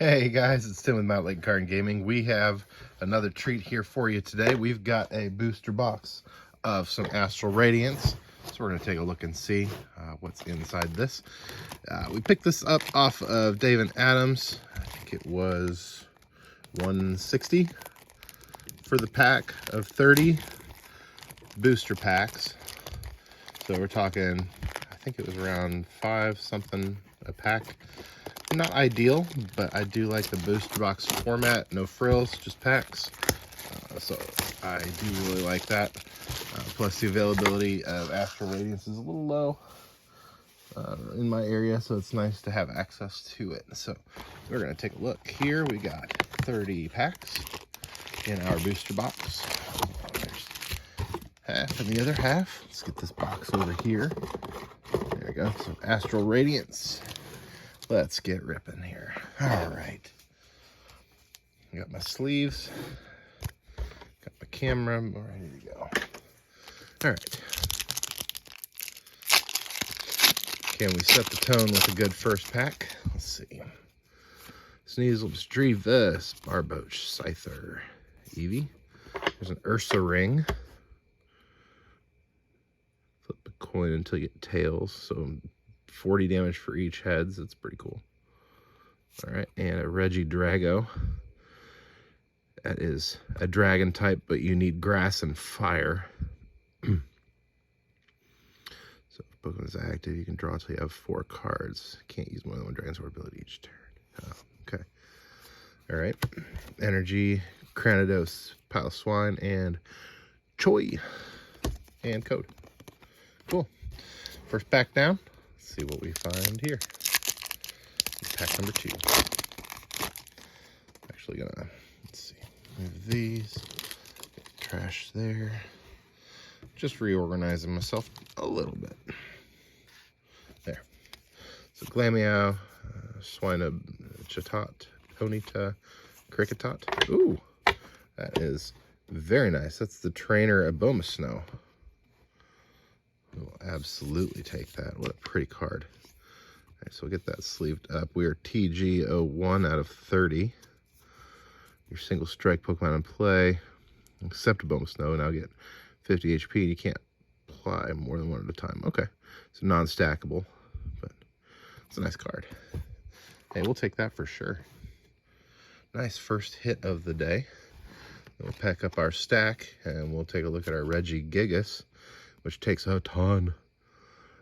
Hey guys, it's Tim with Mountain Lake Card Gaming. We have another treat here for you today. We've got a booster box of some Astral Radiance. So we're going to take a look and see what's inside this. We picked this up off of Dave and Adams. I think it was $160 for the pack of 30 booster packs. So we're talking, I think it was around $5 something a pack. Not ideal, but I do like the booster box format. No frills, just packs. So I do really like that. Plus the availability of Astral Radiance is a little low in my area, so it's nice to have access to it. So we're going to take a look here. We got 30 packs in our booster box. There's half and the other half. Let's get this box over here. There we go. Some Astral Radiance. Let's get ripping here. All right. Got my sleeves. Got my camera. I'm ready to go. All right. Can we set the tone with a good first pack? Let's see. Sneasels, Drevis, Barboach, Scyther, Eevee. There's an Ursa ring. Flip a coin until you get tails. So 40 damage for each heads. That's pretty cool. All right, and a Regidrago. That is a dragon type, but you need grass and fire. So if Pokemon is active, you can draw until you have 4 cards. Can't use more than one Dragon Sword ability each turn. Oh, okay. All right. Energy, Cranidos, Piloswine, and Choi. And code. Cool. First pack down. Let's see what we find here. Pack number 2. Actually gonna, let's see, move these, get the trash there. Just reorganizing myself a little bit. There. So Glameow, Swinub, Chatot, Ponyta, Cricketot. Ooh, that is very nice. That's the trainer Abomasnow. We'll absolutely take that. What a pretty card. All right, so we'll get that sleeved up. We are TG01 out of 30. Your single strike Pokemon in play, except Abomasnow, now get 50 HP. You can't apply more than one at a time. Okay, so non-stackable, but it's a nice card. Hey, we'll take that for sure. Nice first hit of the day. Then we'll pack up our stack and we'll take a look at our Regigigas, which takes a ton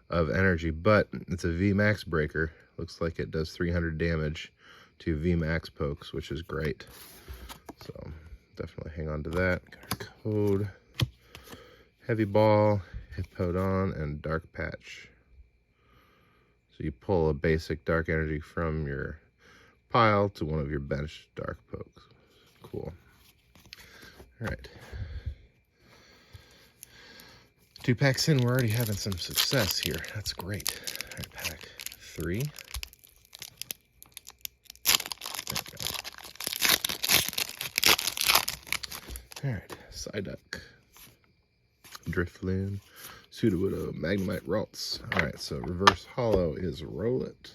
of energy, but it's a VMAX breaker. Looks like it does 300 damage to VMAX pokes, which is great. So definitely hang on to that. Got our code. Heavy Ball, Hippowdon, and Dark Patch. So you pull a basic dark energy from your pile to one of your bench dark pokes. Cool. All right. 2 packs in, we're already having some success here. That's great. All right, pack 3. There we go. All right, Psyduck, Drifloon, Sudowoodo, Magnemite, Ralts. All right, so reverse holo is Rowlet.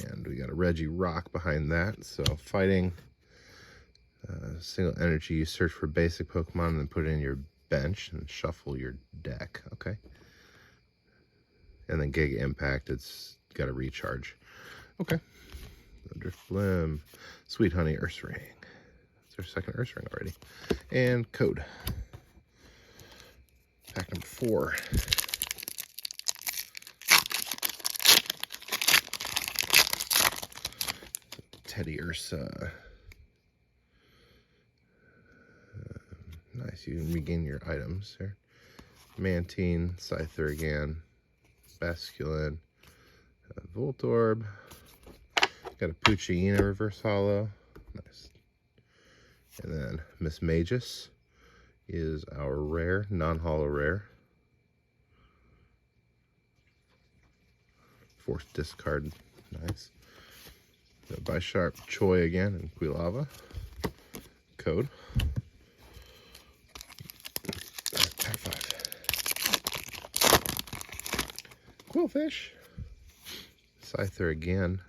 And we got a Regirock behind that. So fighting single energy, you search for basic Pokemon and then put it in your bench and shuffle your deck. Okay, and then Giga Impact, it's got a recharge. Okay, Drifloon, Sweet Honey, Ursaring. It's our second Ursaring already. And code. Pack number 4. Teddy Ursa. Nice, you can regain your items there. Mantine, Scyther again, Basculin, Voltorb. Got a Poochyena reverse holo. Nice. And then Miss Magus is our rare, non-holo rare. Forced discard. Nice. Bisharp, Choi again, and Quilava. Code. Pack 5. Quillfish. Scyther again.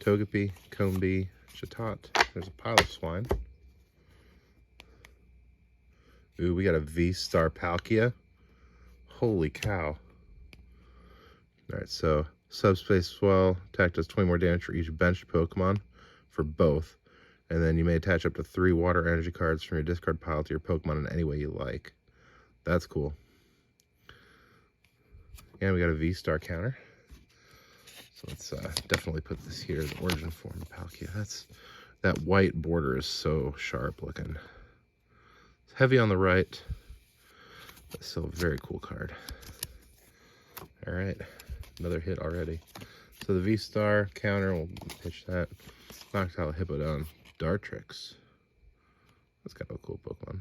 Togepi, Combee, Chatot. There's a pile of swine. Ooh, we got a V-Star Palkia. Holy cow. Alright, so Subspace Swell. Attack does 20 more damage for each benched Pokemon for both. And then you may attach up to 3 water energy cards from your discard pile to your Pokemon in any way you like. That's cool. And we got a V-Star counter. So let's definitely put this here, the origin form of Palkia. That white border is so sharp looking. It's heavy on the right, but still a very cool card. All right, another hit already. So the V-Star counter, we'll pitch that. Knocked out Hippowdon. Dartrix. That's kind of a cool Pokemon.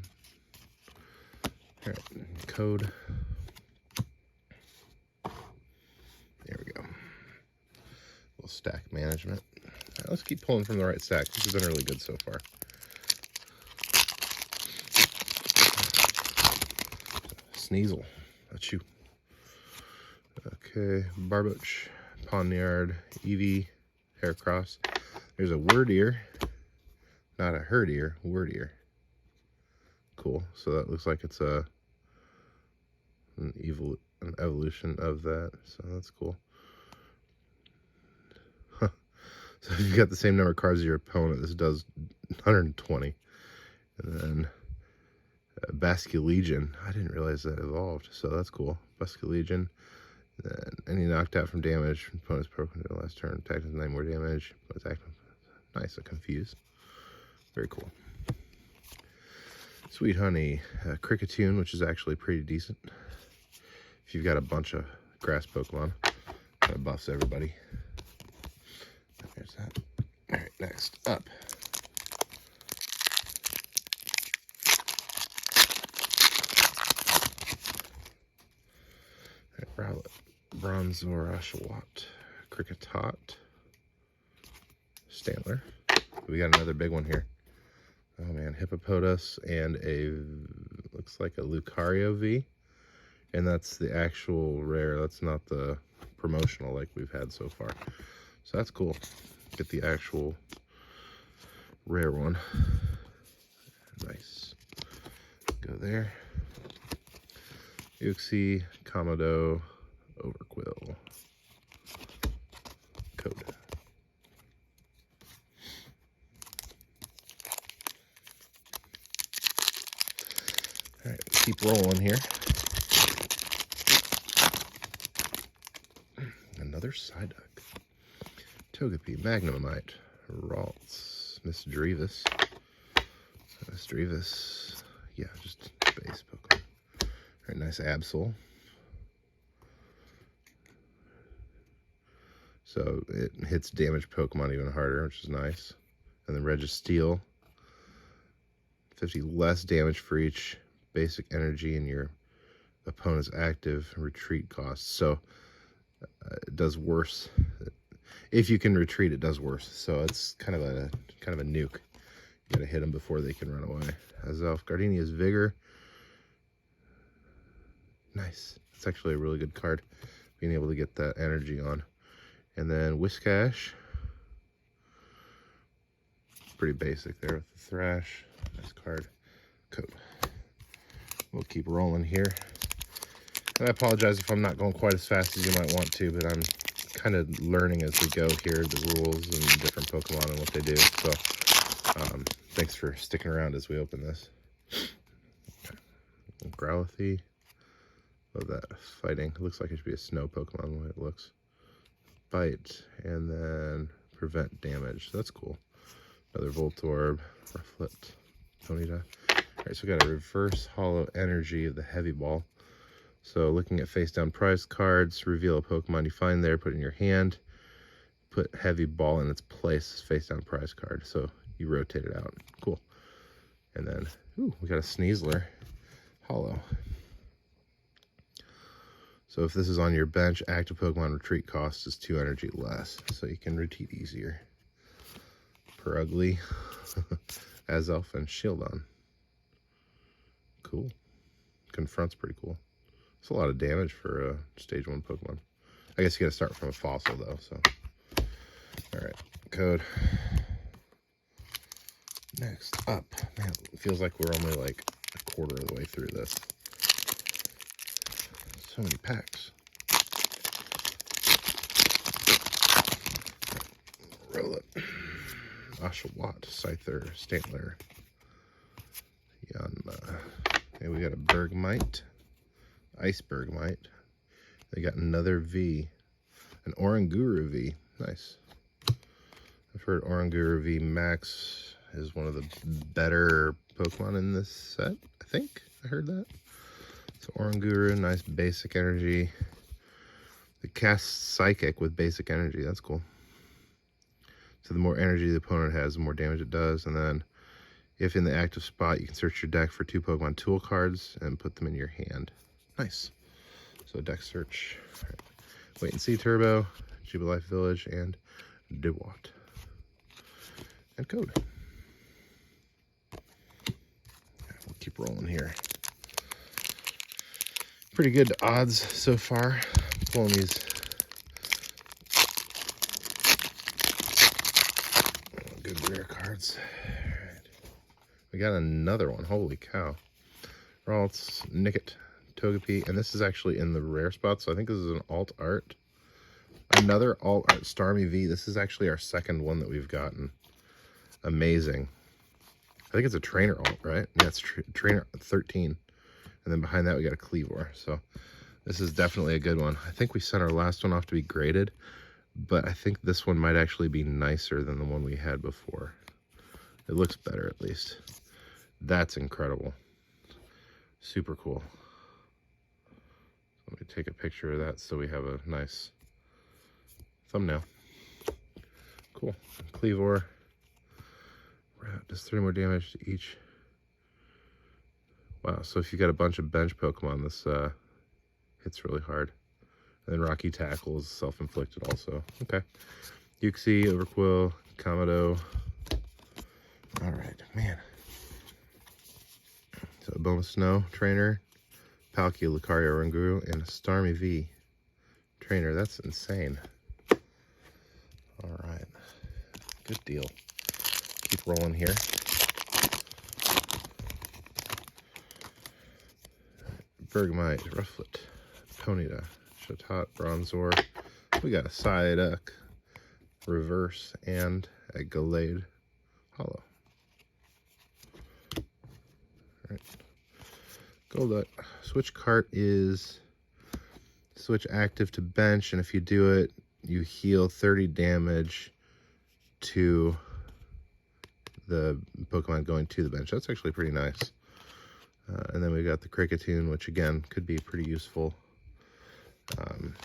All right, code. There we go. Little stack management. Right, let's keep pulling from the right stack. This has been really good so far. Sneasel. That's you. Okay, Barboach, Pawniard, Eevee, Heracross. There's a Wordier. Not a Herdier, Wordier. Cool. So that looks like it's an evolution of that. So that's cool. Huh. So if you've got the same number of cards as your opponent, this does 120. And then Basculegion. I didn't realize that evolved. So that's cool. Basculegion. Then any knocked out from damage from opponent's Pokemon the last turn. Attack with 9 more damage. Nice, I'm confused. Very cool. Sweet Honey, Cricketune, which is actually pretty decent. If you've got a bunch of grass Pokemon, that buffs everybody. There's that. All right, next up. All right, Rowlet, Bronzor, Oshawott, Kricketot, Stantler. We got another big one here. Oh man, Hippopotas and looks like a Lucario V. And that's the actual rare. That's not the promotional like we've had so far. So that's cool. Get the actual rare one. Nice. Go there. Uxie, Komodo, Overquill. Code. All right, keep rolling here. Another Psyduck. Togepi, Magnemite, Ralts, Miss Drevis. Yeah, just base Pokemon. All right, nice Absol. So it hits damaged Pokemon even harder, which is nice. And then Registeel. 50 less damage for each basic energy in your opponent's active retreat costs. So it does worse. If you can retreat, it does worse. So it's kind of a nuke. You gotta hit them before they can run away. Azelf, Gardenia's Vigor. Nice. It's actually a really good card, being able to get that energy on. And then Whiscash. Pretty basic there with the Thrash. Nice card. Code. We'll keep rolling here. And I apologize if I'm not going quite as fast as you might want to, but I'm kind of learning as we go here, the rules and different Pokemon and what they do. So thanks for sticking around as we open this. Okay. Growlithe. Love that. Fighting. It looks like it should be a snow Pokemon the way it looks. Bite. And then prevent damage. So that's cool. Another Voltorb. Rufflet. Ponyta. Alright, so we got a reverse hollow energy of the heavy ball. So looking at face down prize cards, reveal a Pokemon you find there, put it in your hand, put heavy ball in its place, face down prize card. So you rotate it out. Cool. And then, ooh, we got a Sneasler hollow. So if this is on your bench, active Pokemon retreat cost is 2 energy less. So you can retreat easier. Perugly, Azelf, and Shieldon. Cool. Confront's pretty cool. It's a lot of damage for a stage 1 Pokemon. I guess you gotta start from a fossil though, so. Alright, code. Next up, man, it feels like we're only like a quarter of the way through this. So many packs. Roll it. Oshawott, Scyther, Stantler, Yanma. Okay, we got a Bergmite, Icebergmite. They got another V, an Oranguru V. Nice. I've heard Oranguru V Max is one of the better Pokemon in this set. I think I heard that. So Oranguru, nice basic energy. They cast Psychic with basic energy. That's cool. So the more energy the opponent has, the more damage it does. And then if in the active spot, you can search your deck for 2 Pokemon tool cards and put them in your hand. Nice. So deck search. All right. Wait and See Turbo, Jubilife Village, and Dewott. And code. We'll keep rolling here. Pretty good odds so far. Pulling these good rare cards. All right. We got another one. Holy cow. Ralts, Nickit, Togepi, and this is actually in the rare spot, so I think this is an alt art. Another alt art Starmie V. This is actually our second one that we've gotten. Amazing. I think it's a trainer alt, right? Yeah, it's trainer 13. And then behind that we got a Cleavor. So this is definitely a good one. I think we sent our last one off to be graded, but I think this one might actually be nicer than the one we had before. It looks better at least. That's incredible. Super cool. Let me take a picture of that so we have a nice thumbnail. Cool. Cleavor. Does 3 more damage to each. Wow, so if you got a bunch of bench Pokemon, this hits really hard. And then Rocky Tackle is self-inflicted also. Okay. Uxie, Overquill, Kamado. Alright, man. So a Boma Snow Trainer, Palkia, Lucario, Oranguru, and a Starmie V Trainer. That's insane. Alright. Good deal. Keep rolling here. Bergmite, Rufflet, Ponyta, Chatot, Bronzor. We got a Psyduck, Reverse, and a Gallade Hollow. Alright. Golduck. Switch cart is switch active to bench, and if you do it, you heal 30 damage to the Pokemon going to the bench. That's actually pretty nice. And then we got the Kricketune, which again could be pretty useful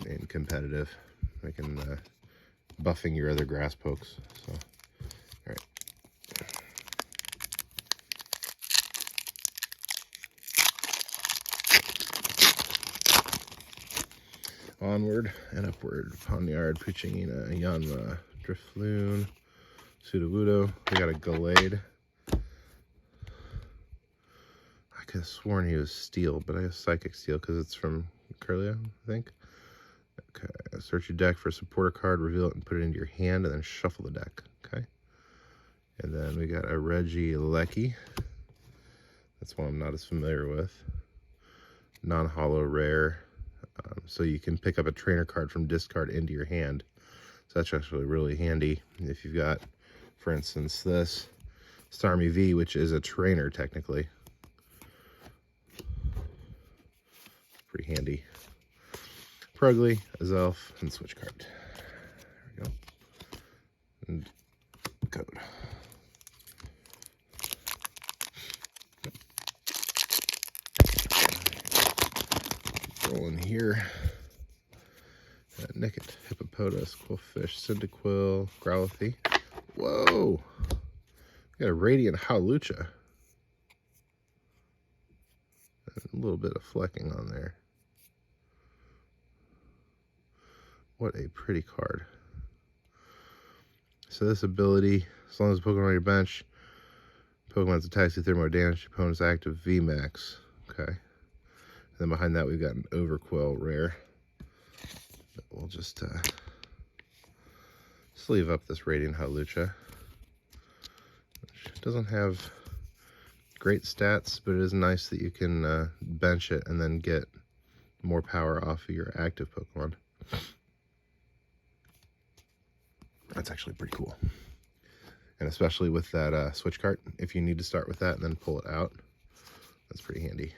in competitive, making buffing your other grass pokes. So, all right. Onward and upward. Ponyard, Puchingina, Yanma, Drifloon, Sudowoodo. We got a Gallade. I could have sworn he was Steel, but I have Psychic Steel because it's from Curlia, I think. Okay, search your deck for a supporter card, reveal it and put it into your hand, and then shuffle the deck. Okay. And then we got a Regieleki. That's one I'm not as familiar with. Non-holo rare. So you can pick up a trainer card from discard into your hand. So that's actually really handy if you've got, for instance, this Starmie V, which is a trainer technically. Pretty handy. Pruggly, Azelf, and switch card. There we go. And code. Rolling here. Nickit, Hippopotas, Quillfish, Cyndaquil, Growlithe. Whoa! We got a Radiant Hawlucha. A little bit of flecking on there. What a pretty card. So this ability, as long as the Pokemon on your bench, Pokemon's attacks do 30 more damage, your opponent's active VMAX. Okay. And then behind that we've got an Overquill rare. We'll just sleeve up this Radiant Hawlucha, which doesn't have great stats, but it is nice that you can bench it and then get more power off of your active Pokemon. That's actually pretty cool. And especially with that switch cart, if you need to start with that and then pull it out, that's pretty handy.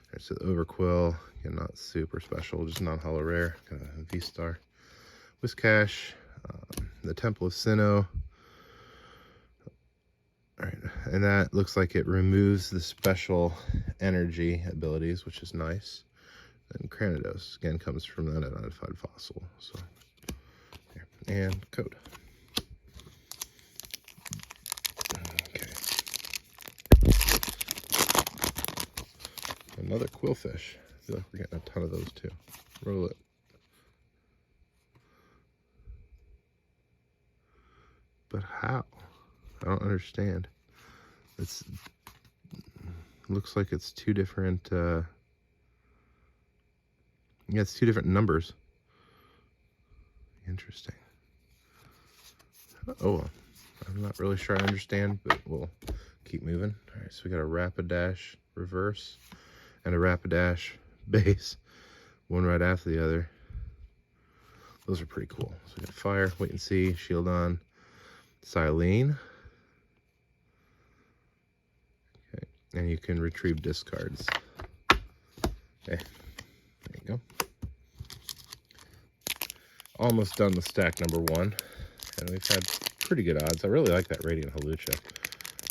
Alright, so the Overquill, again, not super special, just non-holo rare, kind of a V-Star. Whiscash, the Temple of Sinnoh. Alright, and that looks like it removes the special energy abilities, which is nice. And Cranidos, again, comes from that unidentified fossil. So, there. And code. Okay. Another Quillfish. I feel like we're getting a ton of those too. Roll it. But how? I don't understand. It's looks like it's two different yeah, it's two different numbers. Interesting. Oh, well, I'm not really sure I understand, but we'll keep moving. All right, so we got a Rapidash reverse and a Rapidash base, one right after the other. Those are pretty cool. So we got Fire, Wait and See, Shield on, Silene. Okay, and you can retrieve discards. Okay, there you go. Almost done with stack number 1, and we've had pretty good odds. I really like that Radiant Hawlucha.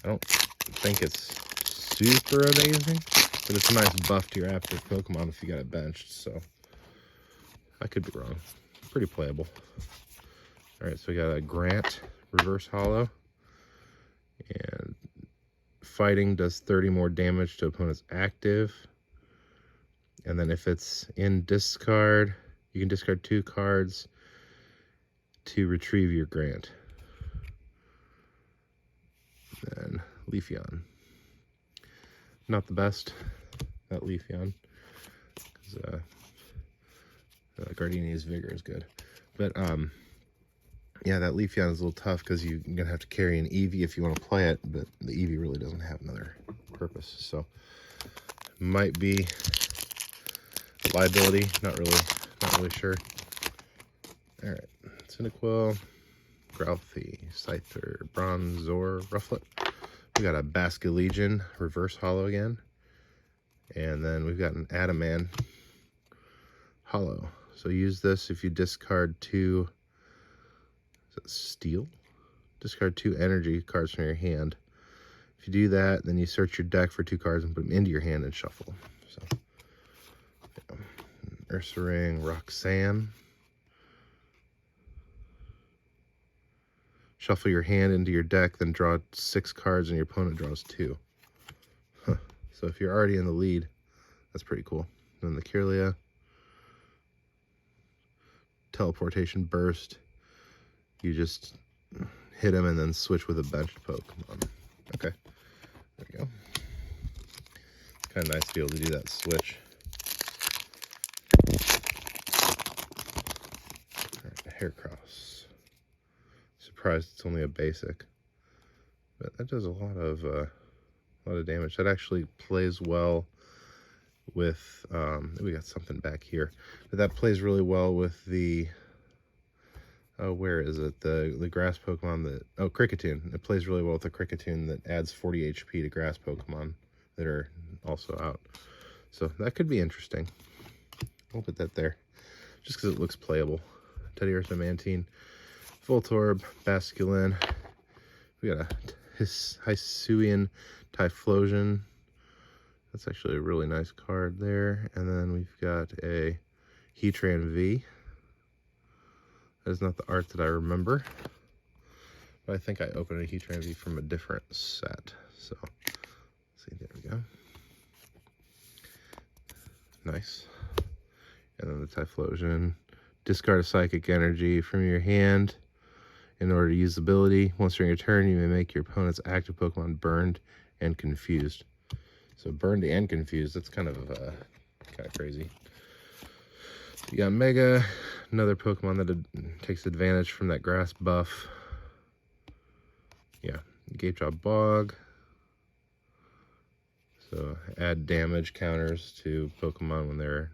I don't think it's super amazing, but it's a nice buff to your active Pokemon if you got it benched, so I could be wrong. Pretty playable. Alright, so we got a Grant reverse holo, and fighting does 30 more damage to opponent's active, and then if it's in discard, you can discard 2 cards to retrieve your Grant. Then Leafeon. Not the best, that Leafeon, because Gardenia's Vigor is good. But yeah, that Leafeon is a little tough because you're going to have to carry an Eevee if you want to play it, but the Eevee really doesn't have another purpose. So might be a liability, not really sure. Alright, Cyndaquil, Growlithe, Scyther, Bronzor, Rufflet. We got a Basculegion reverse holo again. And then we've got an Adaman holo. So use this if you discard 2, is that steel? Discard 2 energy cards from your hand. If you do that, then you search your deck for 2 cards and put them into your hand and shuffle. So, yeah. Ursaring, Roxanne. Shuffle your hand into your deck, then draw 6 cards and your opponent draws 2. Huh. So if you're already in the lead, that's pretty cool. Then the Kirlia. Teleportation Burst. You just hit him and then switch with a benched Pokemon. Okay, there we go. It's kind of nice to be able to do that switch. Alright, Heracross. Surprised it's only a basic, but that does a lot of damage. That actually plays well with we got something back here, but that plays really well with the where is it, the grass Pokemon that, oh, Kricketune. It plays really well with the Kricketune that adds 40 HP to grass Pokemon that are also out, so that could be interesting. I'll put that there just because it looks playable. Teddiursa, Mantine, Voltorb, Basculin. We got a Hisuian Typhlosion. That's actually a really nice card there. And then we've got a Heatran V. That is not the art that I remember, but I think I opened a Heatran V from a different set. So, let's see, there we go. Nice. And then the Typhlosion. Discard a Psychic Energy from your hand in order to use the ability. Once during your turn, you may make your opponent's active Pokemon burned and confused. So burned and confused, that's kind of crazy. You got Mega, another Pokemon that takes advantage from that grass buff. Yeah, Gapejaw Bog. So add damage counters to Pokemon when they're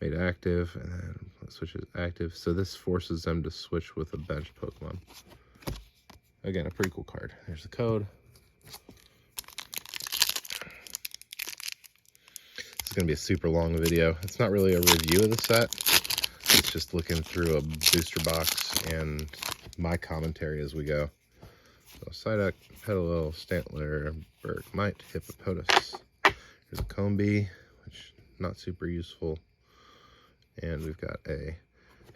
made active, and then switch it active. So this forces them to switch with a bench Pokemon. Again, a pretty cool card. There's the code. This is going to be a super long video. It's not really a review of the set. It's just looking through a booster box and my commentary as we go. So Psyduck, Petalil, Stantler, Bergmite, Hippopotas. Here's a Combee, which not super useful. And we've got a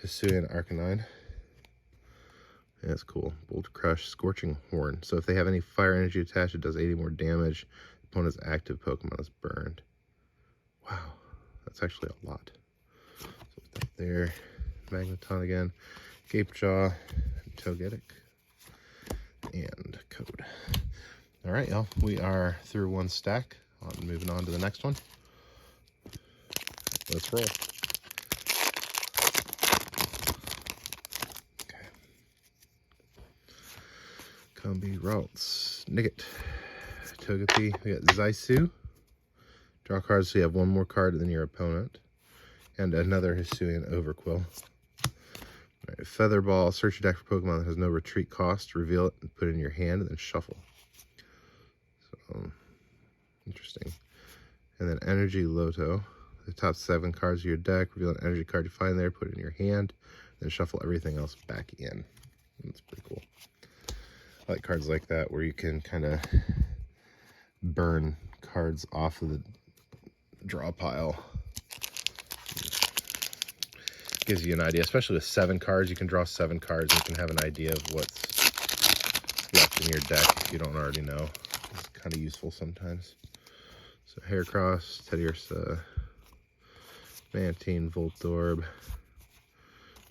Hisuian Arcanine. Yeah, that's cool. Bolt Crush, Scorching Horn. So if they have any fire energy attached, it does 80 more damage. Opponent's active Pokemon is burned. Wow, that's actually a lot. So put that there. Magneton again. Gapejaw, Togetic, and code. All right, y'all. We are through one stack. Moving on to the next one. Let's roll. Combee, Ralts, Nickit, Togepi. We got Zaisu. Draw cards so you have one more card than your opponent. And another Hisuian Overquill. Right, Featherball. Search your deck for Pokemon that has no retreat cost. Reveal it and put it in your hand and then shuffle. So, interesting. And then Energy Loto. The top 7 cards of your deck. Reveal an energy card you find there. Put it in your hand. Then shuffle everything else back in. That's pretty cool. I like cards like that where you can kind of burn cards off of the draw pile. Gives you an idea, especially with 7 cards. You can draw 7 cards and you can have an idea of what's left in your deck if you don't already know. It's kind of useful sometimes. So Heracross, Teddiursa, Mantine, Voltorb,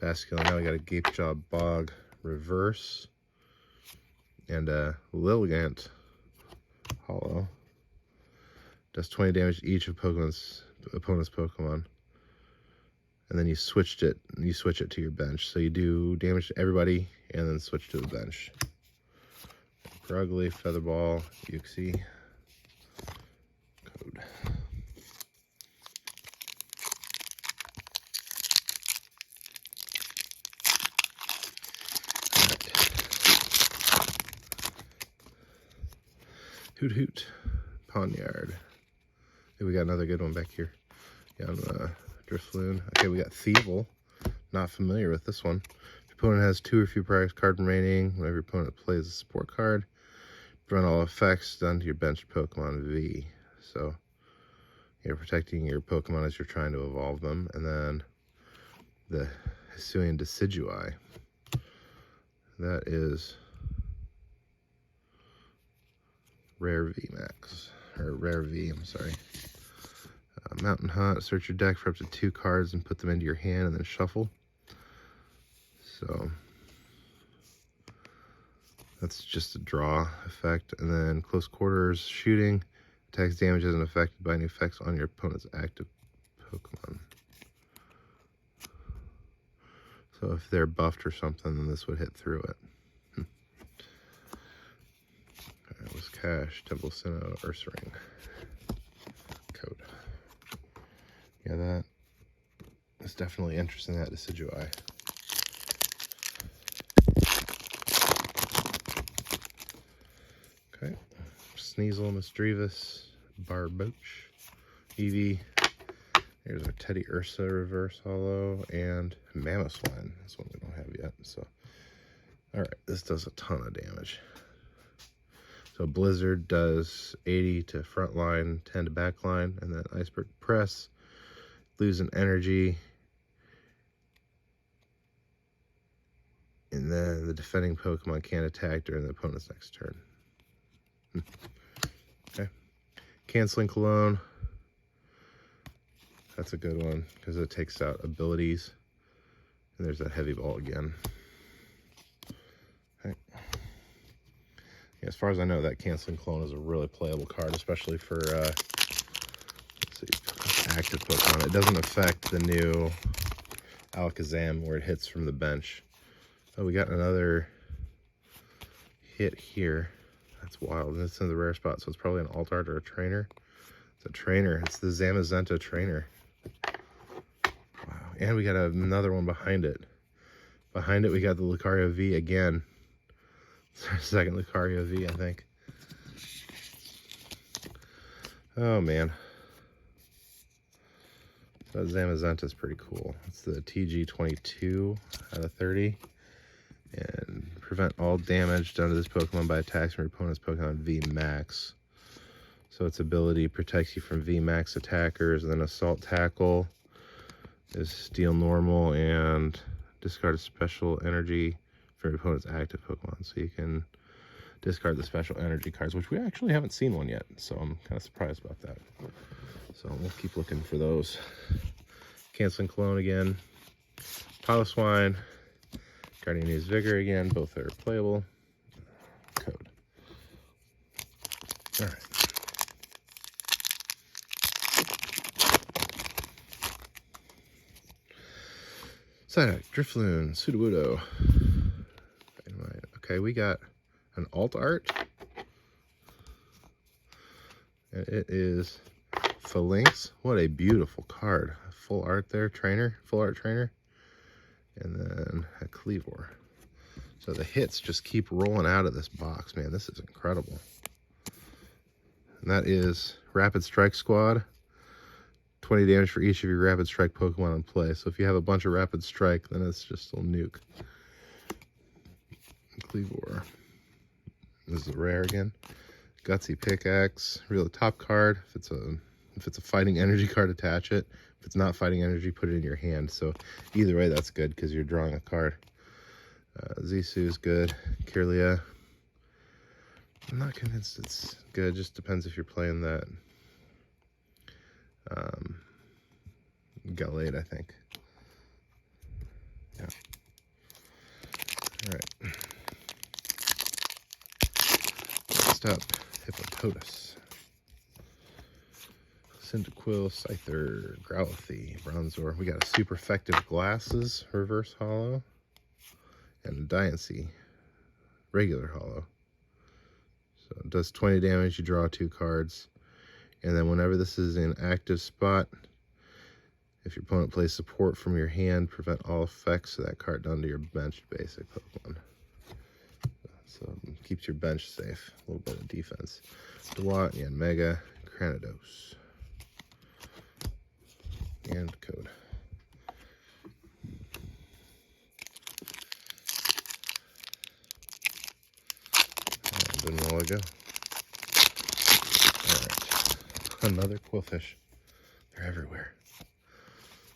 Basculin. Now we got a Gapejaw Bog reverse. And Lilligant Hollow. Does 20 damage to each of opponent's Pokemon. And then you switch it to your bench. So you do damage to everybody and then switch to the bench. Gruggly, Featherball, Uxie. Code. Hoot Hoot, Ponyard. Okay, we got another good one back here. Yeah, Drifloon. Okay, we got Thievul. Not familiar with this one. If your opponent has 2 or fewer cards remaining, whenever your opponent plays a support card, prevent all effects done to your bench Pokemon V. So you're protecting your Pokemon as you're trying to evolve them. And then the Hisuian Decidueye. That is Rare V Max, or Rare V, I'm sorry. Mountain Hunt, search your deck for up to 2 cards and put them into your hand and then shuffle. So that's just a draw effect. And then Close Quarters Shooting, attacks damage isn't affected by any effects on your opponent's active Pokemon. So if they're buffed or something, then this would hit through it. That was Cash, Temple Sinnoh, Ursaring. Code. Yeah, that is definitely interesting, that Decidueye. Okay. Sneasel, Misdreavus, Barboach, Eevee. Here's our Teddiursa Reverse Hollow, and Mamoswine. This one we don't have yet. So, alright, this does a ton of damage. So Blizzard does 80 to front line, 10 to back line, and then Iceberg Press, lose an energy. And then the defending Pokemon can't attack during the opponent's next turn. Okay. Canceling Cologne. That's a good one because it takes out abilities. And there's that Heavy Ball again. Okay. Yeah, as far as I know, that Canceling Clone is a really playable card, especially for, let's see, active Pokemon. It doesn't affect the new Alakazam where it hits from the bench. Oh, we got another hit here. That's wild. And it's in the rare spot, so it's probably an alt art or a trainer. It's a trainer. It's the Zamazenta trainer. Wow. And we got another one behind it. Behind it, we got the Lucario V again. It's our second Lucario V, I think. Oh, man. That Zamazenta is pretty cool. It's the TG22 out of 30. And prevent all damage done to this Pokemon by attacks from your opponent's Pokemon V Max. So its ability protects you from V Max attackers. And then Assault Tackle is Steel Normal and discard a special energy from your opponent's active Pokemon. So you can discard the special energy cards, which we actually haven't seen one yet. So I'm kind of surprised about that. So we'll keep looking for those. Canceling Cologne again. Piloswine. Guardian Use Vigor again. Both are playable. Code. Alright. Psyduck, Drifloon, Sudowoodo. Okay, we got an alt art. And it is Phalanx. What a beautiful card. Full art there, trainer, full art trainer. And then a Cleavor. So the hits just keep rolling out of this box, man. This is incredible. And that is Rapid Strike Squad. 20 damage for each of your Rapid Strike Pokemon in play. So if you have a bunch of Rapid Strike, then it's just a nuke. Cleavor. This is a rare again. Gutsy Pickaxe. Reveal the top card. If it's a fighting energy card, attach it. If it's not fighting energy, put it in your hand. So either way, that's good because you're drawing a card. Zissou is good. Kirlia. I'm not convinced it's good. Just depends if you're playing that. Gallade, I think. Yeah. All right. Next up, Hippopotas. Cyndaquil, Scyther, Growlithe, Bronzor. We got a Super Effective Glasses, Reverse Hollow, and a Diancie, regular Hollow. So it does 20 damage, you draw 2 cards. And then whenever this is in active spot, if your opponent plays support from your hand, prevent all effects of that card done to your benched basic Pokemon. So it keeps your bench safe. A little bit of defense. Dewott, Yanmega, Cranidos. And code. Didn't want to go. Alright. Another Quillfish. They're everywhere.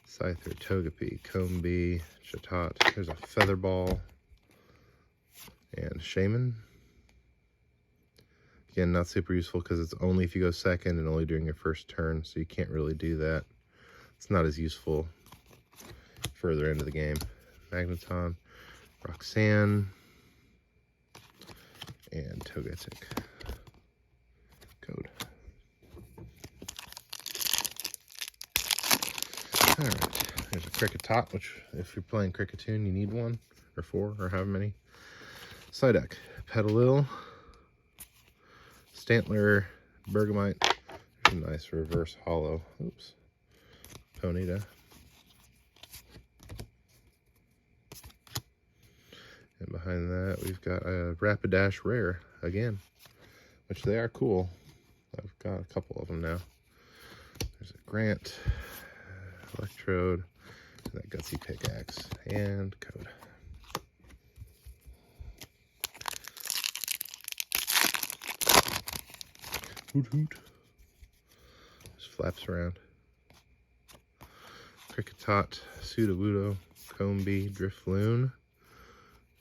Scyther, Togepi, Combee, Chatot. There's a Featherball. And Shaman. Again, not super useful because it's only if you go second and only during your first turn, so you can't really do that. It's not as useful further into the game. Magneton, Roxanne, and Togetic. Code. Alright, there's a Kricketot, which if you're playing Kricketune, you need one, or 4, or however many. Psyduck, Petalil, Stantler, Bergamite. There's a nice reverse hollow. Oops. Ponyta. And behind that, we've got a Rapidash Rare again, which they are cool. I've got a couple of them now. There's a Grant, Electrode, and that Gutsy Pickaxe, and code. Hoot hoot. Just flaps around. Kricketot, Sudowoodo, Combee, Drifloon.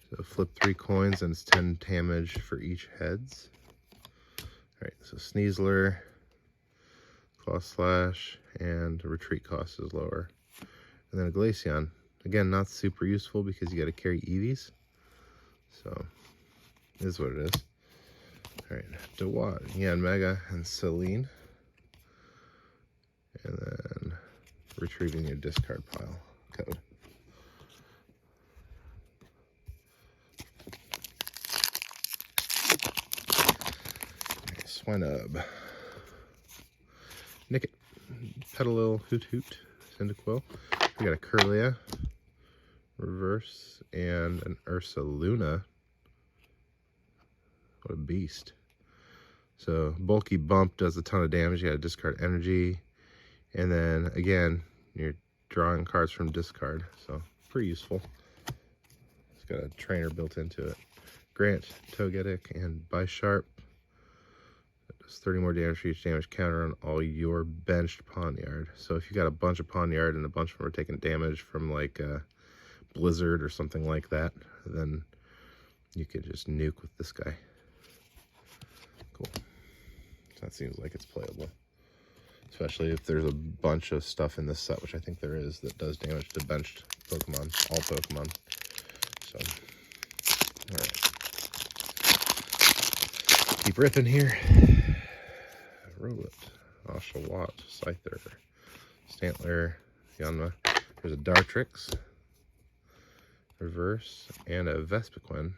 So flip 3 coins and it's 10 damage for each heads. Alright, so Sneasler, Claw Slash, and retreat cost is lower. And then a Glaceon. Again, not super useful because you got to carry Eevees. So, it is what it is. Alright, Dewott, Yanmega, and Celine. and then retrieving your discard pile code. Swinub, Nicket, Petalil, Hoot Hoot, Cyndaquil. We got a Curlia, reverse, and an Ursaluna. What a beast. So bulky bump does a ton of damage. You gotta discard energy. And then again, you're drawing cards from discard. So pretty useful. It's got a trainer built into it. Grant, Togetic, and Bisharp. That does 30 more damage for each damage counter on all your benched Pawniard. So if you got a bunch of Pawniard and a bunch of them are taking damage from like Blizzard or something like that, then you could just nuke with this guy. Cool. That seems like it's playable. Especially if there's a bunch of stuff in this set, which I think there is, that does damage to benched Pokemon, all Pokemon. So, alright. Keep ripping here. Rowlet, Oshawott, Scyther, Stantler, Yanma. There's a Dartrix, reverse, and a Vespiquen.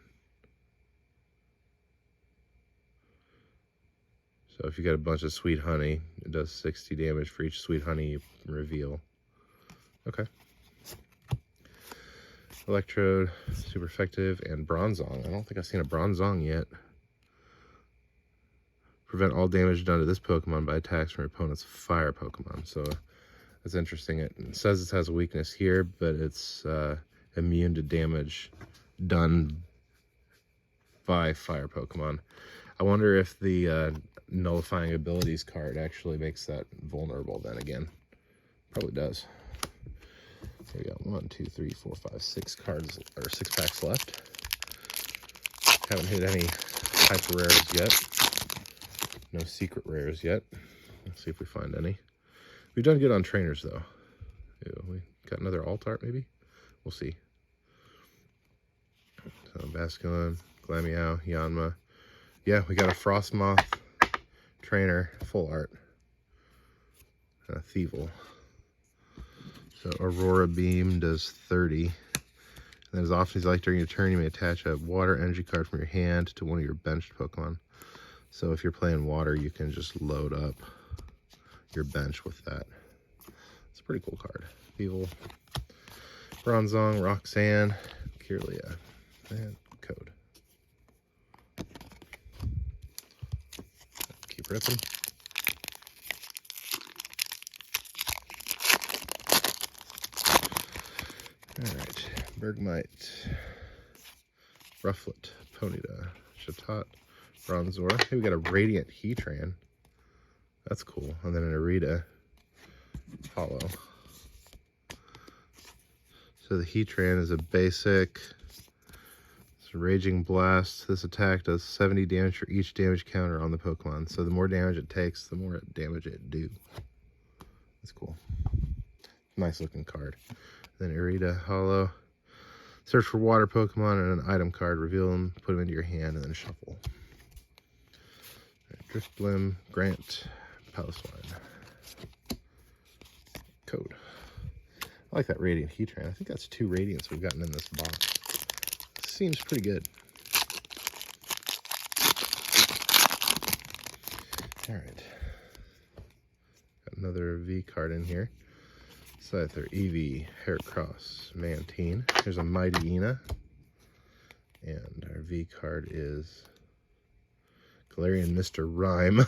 So if you got a bunch of Sweet Honey, it does 60 damage for each Sweet Honey you reveal. Okay. Electrode, super effective, and Bronzong. I don't think I've seen a Bronzong yet. Prevent all damage done to this Pokemon by attacks from your opponent's fire Pokemon. So that's interesting. It says it has a weakness here, but it's immune to damage done by fire Pokemon. I wonder if the nullifying abilities card actually makes that vulnerable then again. Probably does. So we got 1, 2, 3, 4, 5, 6 cards, or 6 packs left. Haven't hit any hyper rares yet. No secret rares yet. Let's see if we find any. We've done good on trainers though. Ew, we got another Altart maybe? We'll see. So Basculin, Glameow, Yanma. Yeah, we got a Frostmoth trainer, full art. And a Thievul. So Aurora Beam does 30. And then as often as you like during your turn, you may attach a water energy card from your hand to one of your benched Pokemon. So if you're playing water, you can just load up your bench with that. It's a pretty cool card. Thievul, Bronzong, Roxanne, Kirlia, and code. Keep ripping. Alright, Bergmite, Rufflet, Ponyta, Chatot, Bronzor. Hey, we got a Radiant Heatran. That's cool. And then an Arita Hollow. So the Heatran is a basic. It's a Raging Blast. This attack does 70 damage for each damage counter on the Pokemon. So the more damage it takes, the more damage it do. That's cool. Nice looking card. Then Arita Hollow. Search for water Pokemon and an item card. Reveal them, put them into your hand, and then shuffle. Driftblim, Grant, Paliswine. Code. I like that Radiant Heatran. I think that's 2 Radiants we've gotten in this box. Seems pretty good. Alright. Got another V card in here. Scyther, Eevee, Heracross, Mantine. There's a Mightyena. And our V card is Galarian Mr. Rhyme.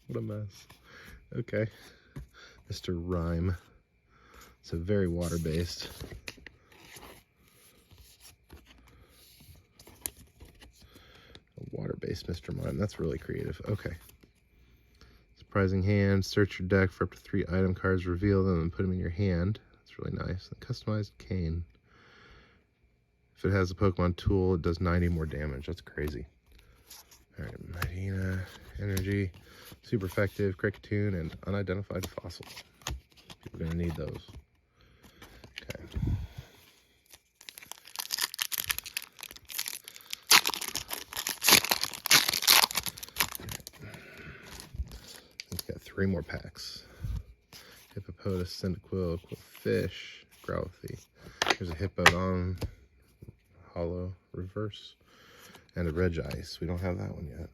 What a mess. Okay. Mr. Rhyme. It's a very water-based. A water-based Mr. Mime. That's really creative. Okay. Surprising hand. Search your deck for up to 3 item cards. Reveal them and put them in your hand. That's really nice. And customized cane. If it has a Pokemon tool, it does 90 more damage. That's crazy. Alright, Mightyena, Energy, super effective, Kricketune, and unidentified fossil. People are going to need those. Okay. We've got 3 more packs. POTUS, Cyndaquil, Qwilfish, Growlithe. There's a Hippowdon, Hollow, Reverse, and a Regice. We don't have that one yet.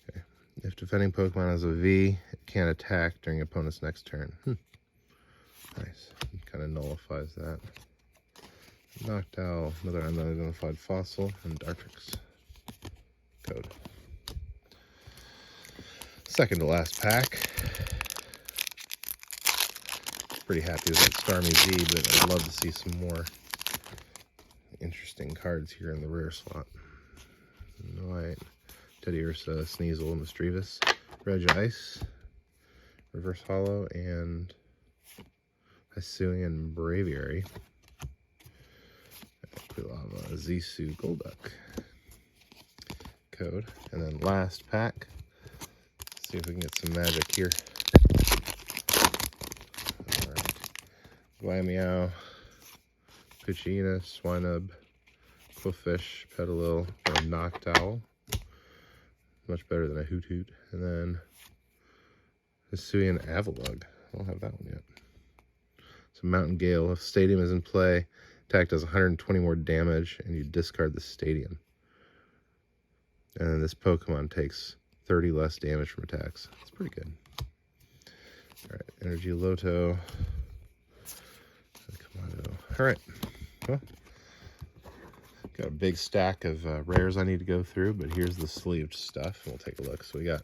Okay. If defending Pokemon has a V, it can't attack during opponent's next turn. Nice. Kind of nullifies that. Noctowl, another unidentified fossil, and Dartrix. Code. Second to last pack. Pretty happy with that Starmie Z, but I'd love to see some more interesting cards here in the rare slot. Alright. Teddy Ursa, Sneasel, Misdreavus, Regice, Reverse Hollow, and Hisuian Braviary. Quilava, Zisu, Golduck. Code. And then last pack. Let's see if we can get some magic here. Alright. Glameow, Poochyena, Swinub, Qwilfish, Petalil, or Noctowl. Much better than a Hoot Hoot. And then Hisuian Avalugg. I don't have that one yet. So Mountain Gale. If Stadium is in play, attack does 120 more damage, and you discard the Stadium. And then this Pokemon takes 30 less damage from attacks. It's pretty good. Alright, Energy Loto. Alright, well, got a big stack of rares I need to go through, but here's the sleeved stuff. We'll take a look. So we got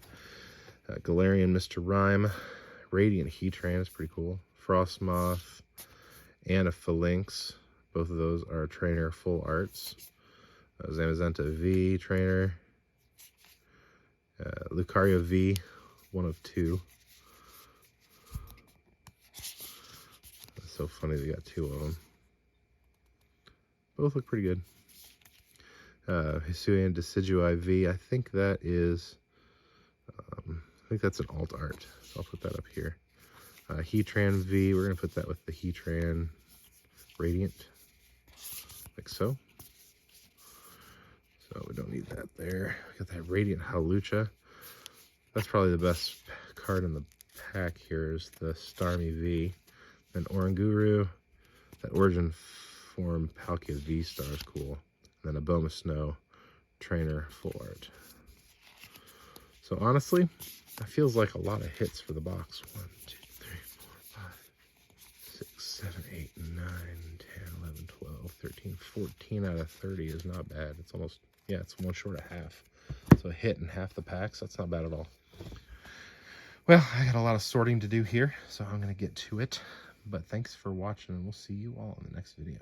Galarian Mr. Rhyme, Radiant Heatran is pretty cool, Frostmoth, and a Phalanx. Both of those are trainer full arts. Zamazenta V trainer, Lucario V, one of two. That's so funny they got two of them. Both look pretty good. Hisuian Decidueye V. I think that is, I think that's an alt art. So I'll put that up here. Heatran V. We're gonna put that with the Heatran Radiant, like so. So we don't need that there. We got that Radiant Hawlucha. That's probably the best card in the pack here is the Starmie V. Then Oranguru. That Origin Form Palkia V-Star is cool. And then a Boma Snow trainer full art. So honestly, that feels like a lot of hits for the box. 1, 2, 3, 4, 5, 6, 7, 8, 9, 10, 11, 12, 13, 14 out of 30 is not bad. It's almost, yeah, it's one short of half. So a hit in half the packs, that's not bad at all. Well, I got a lot of sorting to do here, so I'm going to get to it. But thanks for watching, and we'll see you all in the next video.